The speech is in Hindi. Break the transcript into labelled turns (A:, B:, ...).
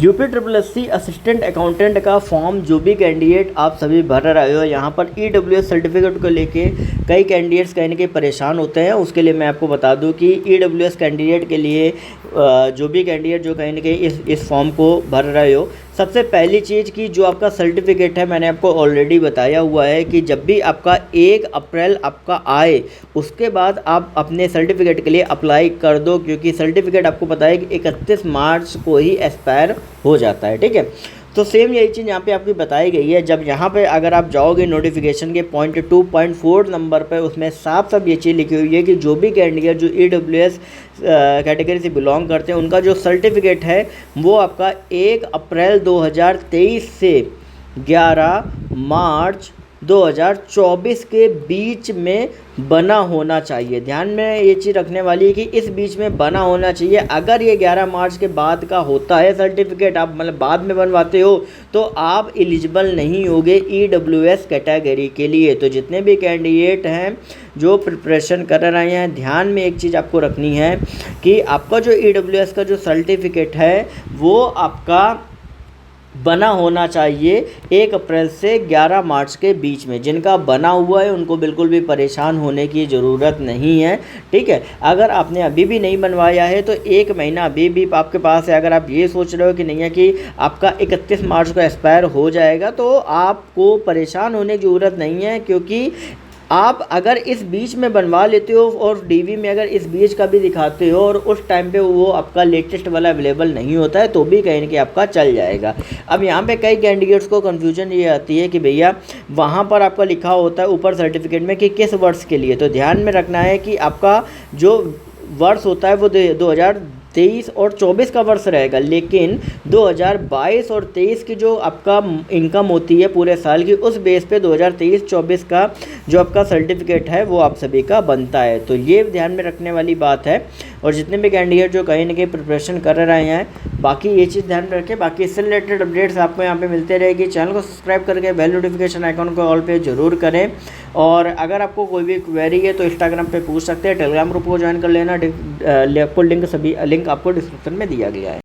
A: UP triple S C assistant accountant का फॉर्म जो भी कैंडिडेट आप सभी भर रहे हो, यहाँ पर EWS सर्टिफिकेट को लेके कई कैंडिडेट्स कहीं ना कहीं परेशान होते हैं। उसके लिए मैं आपको बता दूं कि EWS कैंडिडेट के लिए जो भी कैंडिडेट जो कहीं ना कहीं इस फॉर्म को भर रहे हो, सबसे पहली चीज़ कि जो आपका सर्टिफिकेट है, मैंने आपको ऑलरेडी बताया हुआ है कि जब भी आपका 1 अप्रैल आपका आए उसके बाद आप अपने सर्टिफिकेट के लिए अप्लाई कर दो, क्योंकि सर्टिफिकेट आपको पता है कि 31 मार्च को ही एक्सपायर हो जाता है। ठीक है, तो सेम यही चीज़ यहाँ पे आपकी बताई गई है। जब यहाँ पे अगर आप जाओगे नोटिफिकेशन के पॉइंट 2.4 नंबर पे, उसमें साफ साफ ये चीज़ लिखी हुई है कि जो भी कैंडिडेट जो EWS कैटेगरी से बिलोंग करते हैं, उनका जो सर्टिफिकेट है वो आपका 1 अप्रैल 2023 से 11 मार्च 2024 के बीच में बना होना चाहिए। ध्यान में ये चीज़ रखने वाली है कि इस बीच में बना होना चाहिए। अगर ये 11 मार्च के बाद का होता है सर्टिफिकेट, आप मतलब बाद में बनवाते हो, तो आप एलिजिबल नहीं होगे EWS कैटेगरी के लिए। तो जितने भी कैंडिडेट हैं जो प्रिपरेशन कर रहे हैं, ध्यान में एक चीज़ आपको रखनी है कि आपका जो EWS का जो सर्टिफिकेट है वो आपका बना होना चाहिए 1 अप्रैल से 11 मार्च के बीच में। जिनका बना हुआ है उनको बिल्कुल भी परेशान होने की ज़रूरत नहीं है। ठीक है, अगर आपने अभी भी नहीं बनवाया है तो 1 महीना अभी भी आपके पास है। अगर आप ये सोच रहे हो कि नहीं है कि आपका 31 मार्च को एक्सपायर हो जाएगा, तो आपको परेशान होने की ज़रूरत नहीं है, क्योंकि आप अगर इस बीच में बनवा लेते हो और DV में अगर इस बीच का भी दिखाते हो और उस टाइम पे वो आपका लेटेस्ट वाला अवेलेबल नहीं होता है, तो भी कहीं ना कहीं आपका चल जाएगा। अब यहाँ पे कई कैंडिडेट्स को कन्फ्यूजन ये आती है कि भैया वहाँ पर आपका लिखा होता है ऊपर सर्टिफिकेट में कि किस वर्ष के लिए। तो ध्यान में रखना है कि आपका जो वर्ष होता है वो 2023 और 24 का वर्ष रहेगा, लेकिन 2022 और 23 की जो आपका इनकम होती है पूरे साल की, उस बेस पे 2023-24 का जो आपका सर्टिफिकेट है वो आप सभी का बनता है। तो ये ध्यान में रखने वाली बात है। और जितने भी कैंडिडेट जो कहीं ना कहीं प्रिपरेशन कर रहे हैं, बाकी ये चीज़ ध्यान में रखें। बाकी इससे रिलेटेड अपडेट्स आपको यहाँ पे मिलते रहेगी। चैनल को सब्सक्राइब करके बेल नोटिफिकेशन आइकन को ऑल पे ज़रूर करें। और अगर आपको कोई भी क्वेरी है तो इंस्टाग्राम पे पूछ सकते हैं, टेलीग्राम ग्रुप को ज्वाइन कर लेना। आपको लिंक आपको डिस्क्रिप्शन में दिया गया है।